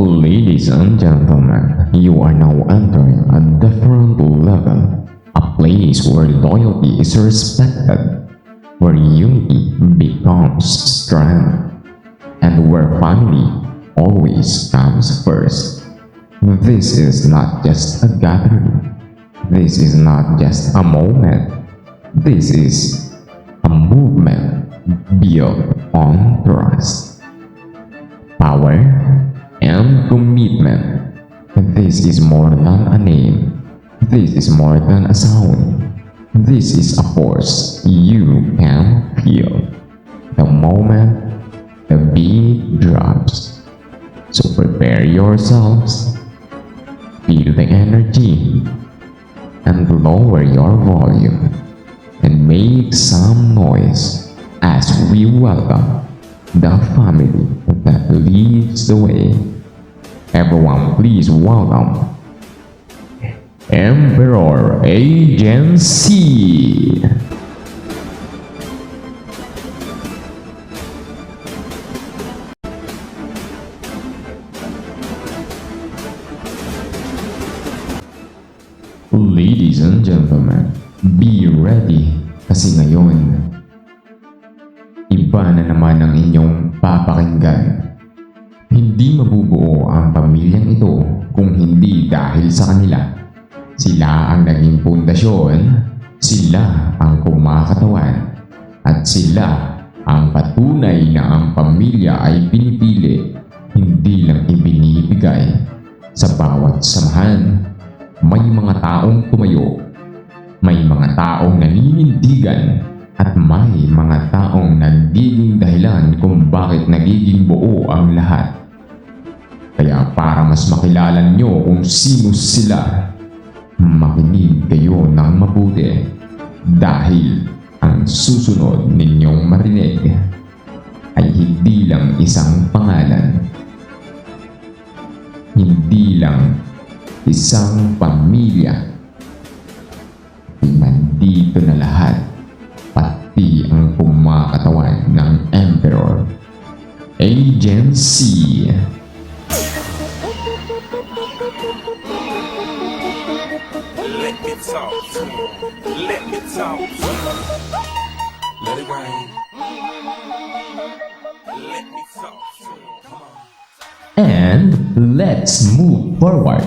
Ladies and gentlemen, you are now entering a different level, a place where loyalty is respected, where unity becomes strength, and where family always comes first. This is not just a gathering. This is not just a moment. This is a movement built on trust, power, and commitment. This is more than a name. This is more than a sound. This is a force you can feel. The moment the beat drops. So prepare yourselves, feel the energy, and lower your volume and make some noise as we welcome the family that leads the way. Everyone, please welcome Emperor Agency. Ladies and gentlemen, be ready kasi ngayon iba na naman ang inyong papakinggan. Hindi mabubuo ang pamilyang ito kung hindi dahil sa kanila. Sila ang naging pundasyon, sila ang kumakatawan, at sila ang patunay na ang pamilya ay pinipili, hindi lang ibinibigay. Sa bawat samahan, may mga taong tumayo, may mga taong naninindigan, at may mga taong nagiging dahilan kung bakit nagiging buo ang lahat. Kaya para mas makilala nyo kung sino sila, makinig kayo ng mabuti dahil ang susunod ninyong marinig ay hindi lang isang pangalan, hindi lang isang pamilya, nandito na lahat, pati ang kumakatawan ng Emperor Agency. Let me talk to you. Let me talk to you. Let it rain. Let me talk to you. Come on. And let's move forward.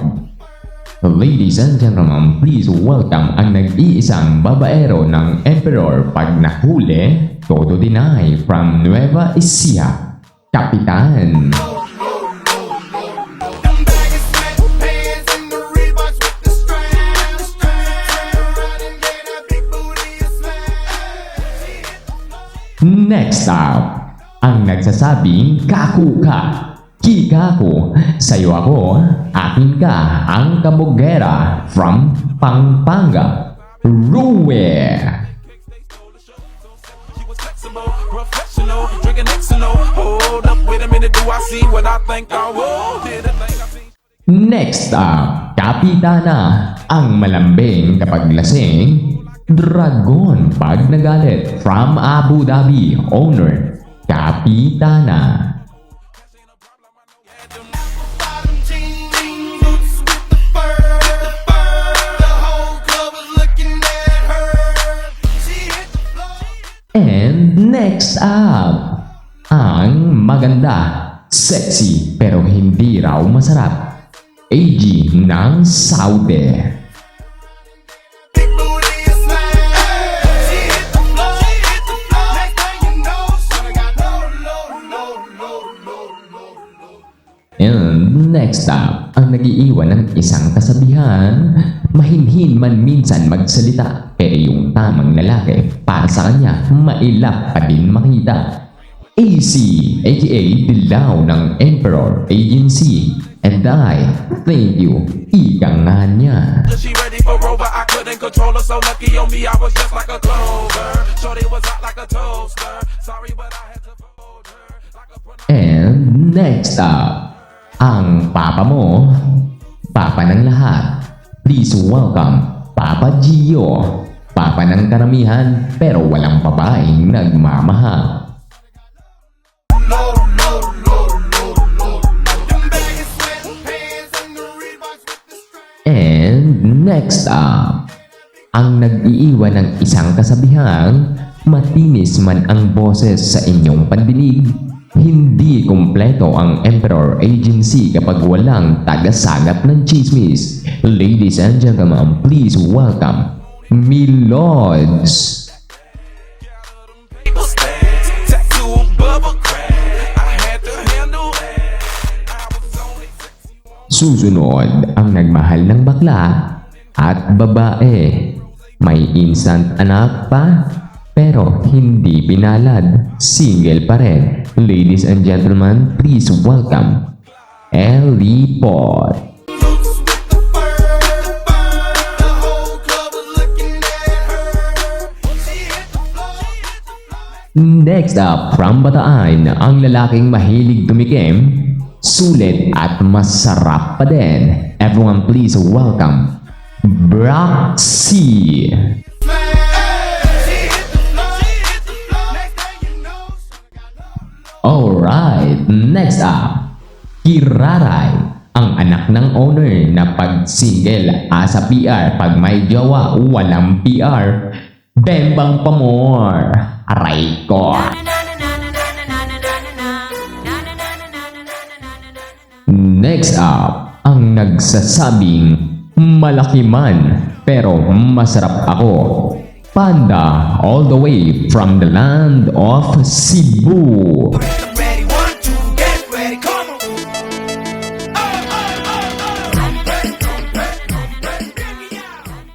Ladies and gentlemen, please welcome ang nag-iisang babaero ng Emperor pag nahuli, todo deny from Nueva Ecija, Kapitan Next up, ang nagsasabing kaku ka, kika ko, sayo ako, akin ka, ang kabugera from Pampanga, Rue. She was flexible, professional, drinking Xanol. Hold up, wait a minute, do I see what I think I will? Did a thing I seen. Next up, Kapitana, ang malambing kapag lasing, Dragon pag nagalit from Abu Dhabi, owner, Kapitana. Bottom jeans, boots with the fur. The whole club was looking at her. She hit the floor. And next up, ang maganda, sexy pero hindi raw masarap, AG ng Saudi. Big booty is slang. She hit the floor. She hit the floor. Next thing you know, she got low. And next up, ang nagiiwan ng isang kasabihan, mahinhin man minsan magsalita, pero yung tamang lalaki para sa kanya, mailap pa din makita. AC, aka Dilaw ng Emperor Agency, and I thank you, ika nga niya. She ready for Rover, I couldn't control her. So lucky on me, I was just like a clover. Shorty was hot like a toaster. Sorry, but I had to fold her like a And next up, ang papa mo, papa ng lahat. Please welcome Papa Gio, papa ng karamihan pero walang babaeng nagmamahal. low. Them baggies next up, ang nag-iiwan ng isang kasabihang matinis man ang boses sa inyong pandinig, hindi kumpleto ang Emperor Agency kapag walang tagasagap ng chismis. Ladies and gentlemen, please welcome Milods. People stand, tattoo bubble crack. I had to handle it. I was only Susunod ang nagmahal ng bakla at babae. May instant anak pa, pero hindi pinalad. Single pa rin. Ladies and gentlemen, please welcome Ellie Pot. boots with the fur. The whole club was looking at her. She hit the floor. Next up, from Bataan, ang lalaking mahilig tumikim, sulit at masarap pa din. Everyone please welcome Broxy. She hit the floor. Next thing you know, Alright, next up, Kiraray, ang anak ng owner na pag single asa PR, pag may jowa walang PR. Bembang pa more, aray ko. Next up, ang nagsasabing malaki man pero masarap ako. Panda all the way from the land of Cebu. ready, 1, 2, get ready, come on.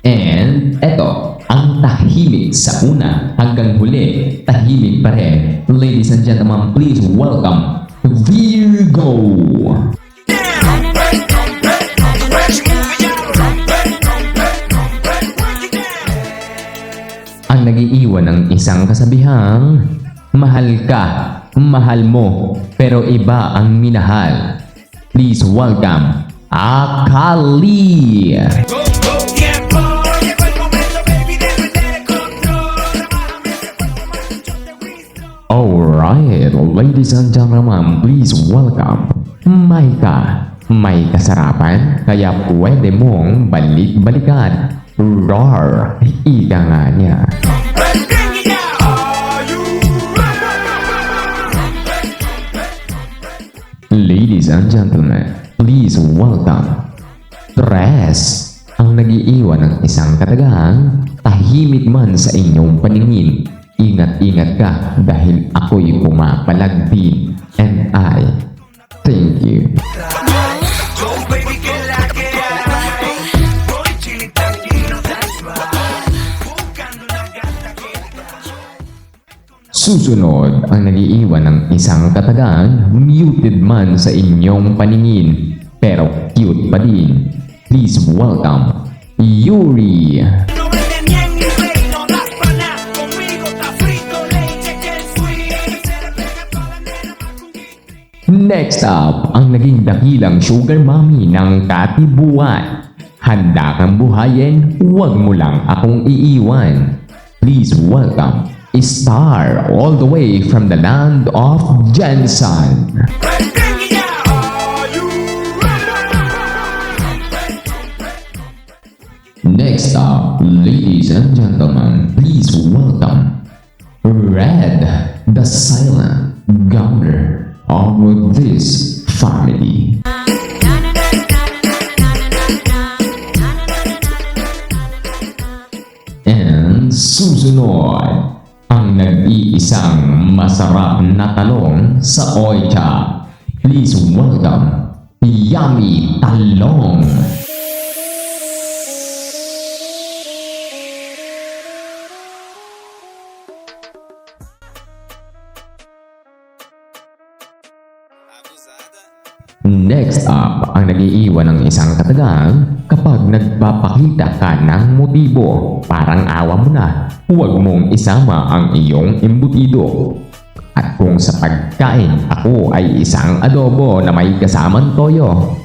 And eto, ang tahimik sa una hanggang huli, tahimik pa rin. Ladies and gentlemen, please welcome Virgo. Ang nagiiwan ng isang kasabihang, mahal ka, mahal mo, pero iba ang minahal. Please welcome Akali. Go, go, tiempo, llegó el momento, baby, debe tener control. Alright, ladies and gentlemen, please welcome Maika. May kasarapan, kaya pwede mong balik-balikan. Roar, ika nga niya. Bring it out. Are you Ladies and gentlemen, please welcome Tres. Ang nagiiwan ng isang katagahan, tahimik man sa inyong paningin. Ingat-ingat ka dahil ako'y pumapalag din. And I thank you. Go, baby, que la que hay. Voy chile tranquilo, that's right. Buscando la gata que Susunod ang nagiiwan ng isang katagang, muted man sa inyong paningin, pero cute pa din. Please welcome Yuri. no venden ni en mi rey, no das pa' nada. Conmigo está frito, leche que es sweet. Se le pega a toda la nena más con guito. Next up, ang naging dakilang sugar mommy ng katibuan. Handa kang buhayin, huwag mo lang akong iiwan. Please welcome Star all the way from the land of Jensen. Bring it out. Are you Next up, ladies and gentlemen, please welcome Red, the silent governor of this family. And susunod, ang nag-iisang masarap na talong sa Oicha. Please welcome Yummy Talong. Next up, ang nag-iiwan ng isang katagang kapag nagpapakita ka ng motibo, parang awa mo na, huwag mong isama ang iyong embutido. At kung sa pagkain ako ay isang adobo na may kasamang toyo,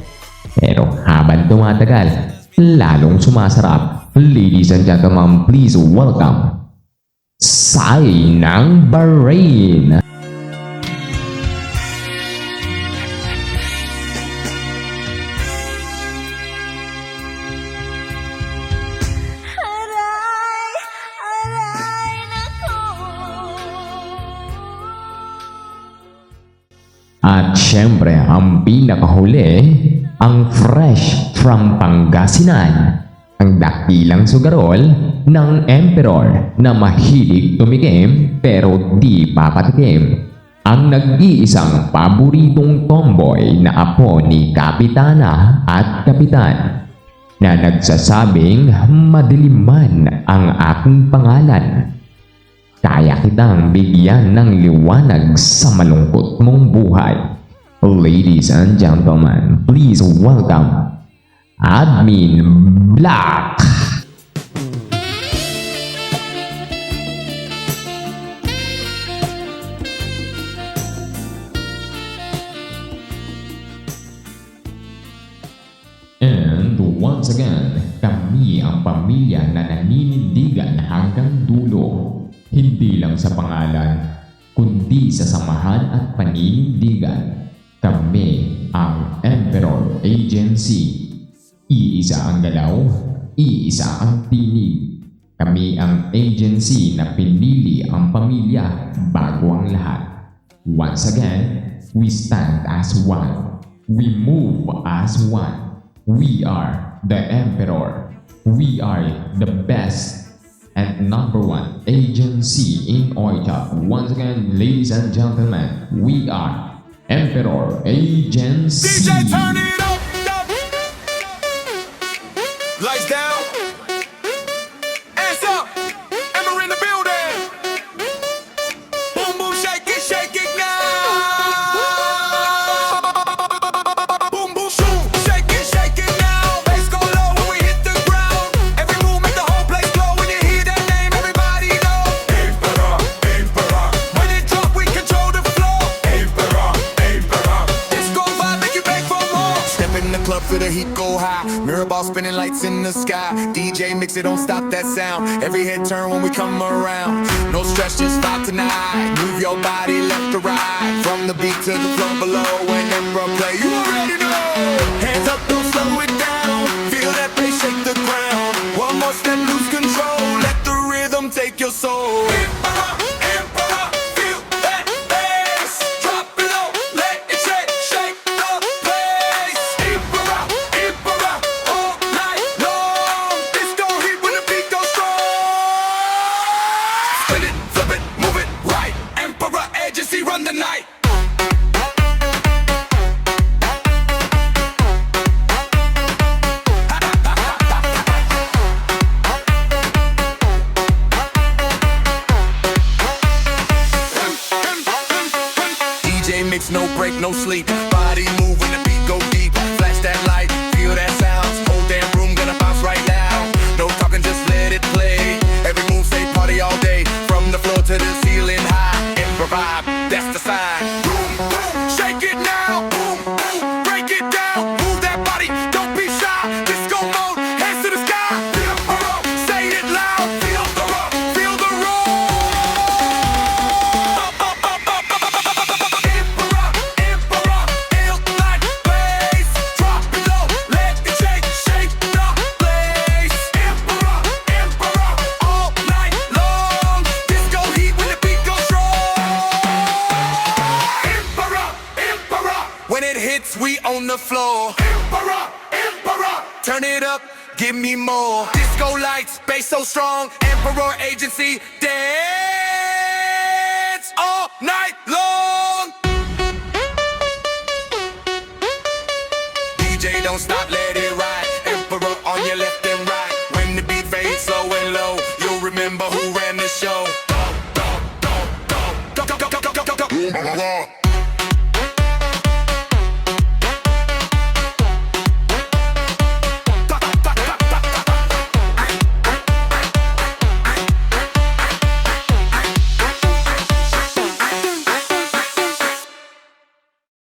pero habang tumatagal, lalong sumasarap. Ladies and gentlemen, please welcome Sai ng Bahrain. syempre, ang pinakahuli, ang fresh from Pangasinan, ang dakilang sugarol ng emperor na mahilig tumikim pero di papatikim. Ang nag-iisang paboritong tomboy na apo ni Kapitana at Kapitan na nagsasabing madilim man ang aking pangalan. Kaya kitang bigyan ng liwanag sa malungkot mong buhay. Ladies and gentlemen, please welcome Admin Black. And once again, kami ang pamilya na naninindigan hanggang dulo. Hindi lang sa pangalan, kundi sa samahan at paninindigan. Kami ang Emperor Agency. Iisa ang galaw, iisa ang tinig. Kami ang agency na pinili ang pamilya bago ang lahat. Once again, we stand as one. We move as one. We are the Emperor. We are the best and number one agency in Oita. Once again, ladies and gentlemen, we are Emperor Agency. DJ, turn it up. Lights down. Hands up. Emma in the building. Boom, boom, shake it now. Boom, boom, shoot, shake it now. Bass go low when we hit the ground. Every move make the whole place glow. When you hear that name, everybody know. Emperor, Emperor. When it drop, we control the flow. Emperor, Emperor. Disco vibe make you beg for more. Step in the club, feel the heat go high. Mirror ball spinning lights in the sky. DJ mix it, don't stop that sound. Every head turn when we come around. No stress, just vibe tonight. Move your body left to right. From the beat to the floor below. When Emperor play, you already know. Hands up, don't slow it down. Feel that bass shake the ground. One more step, lose control. Let the rhythm take your soul. Emperor, Emperor, feel that bass. Drop it low, let it shake the place. Emperor, Emperor, all night long. Disco heat when the beat goes strong. Spin it, flip it, move it right. Emperor Agency, run the night. DJ mix, no break, no sleep. Body move when the beat go deep. Flash that light, feel that sound. Whole damn room gonna bounce right now. No talking, just let it play. Every move say party all day. From the floor to the ceiling high. Emperor vibe, that's the sign. Boom, boom, shake it now. Boom, boom, break it down. Move that body, don't be shy. Disco mode, hands to the sky. Emperor, say it loud. Feel the rock, feel the roar. Emperor, Emperor, ill like bass. Drop it low, let it shake the place. Emperor, Emperor, all night long. Disco heat when the beat goes strong. Emperor, Emperor, when it hits, we on the floor. Emperor, Emperor, turn it up, give me more. Disco lights, bass so strong. Emperor Agency, dance all night long. DJ, don't stop, let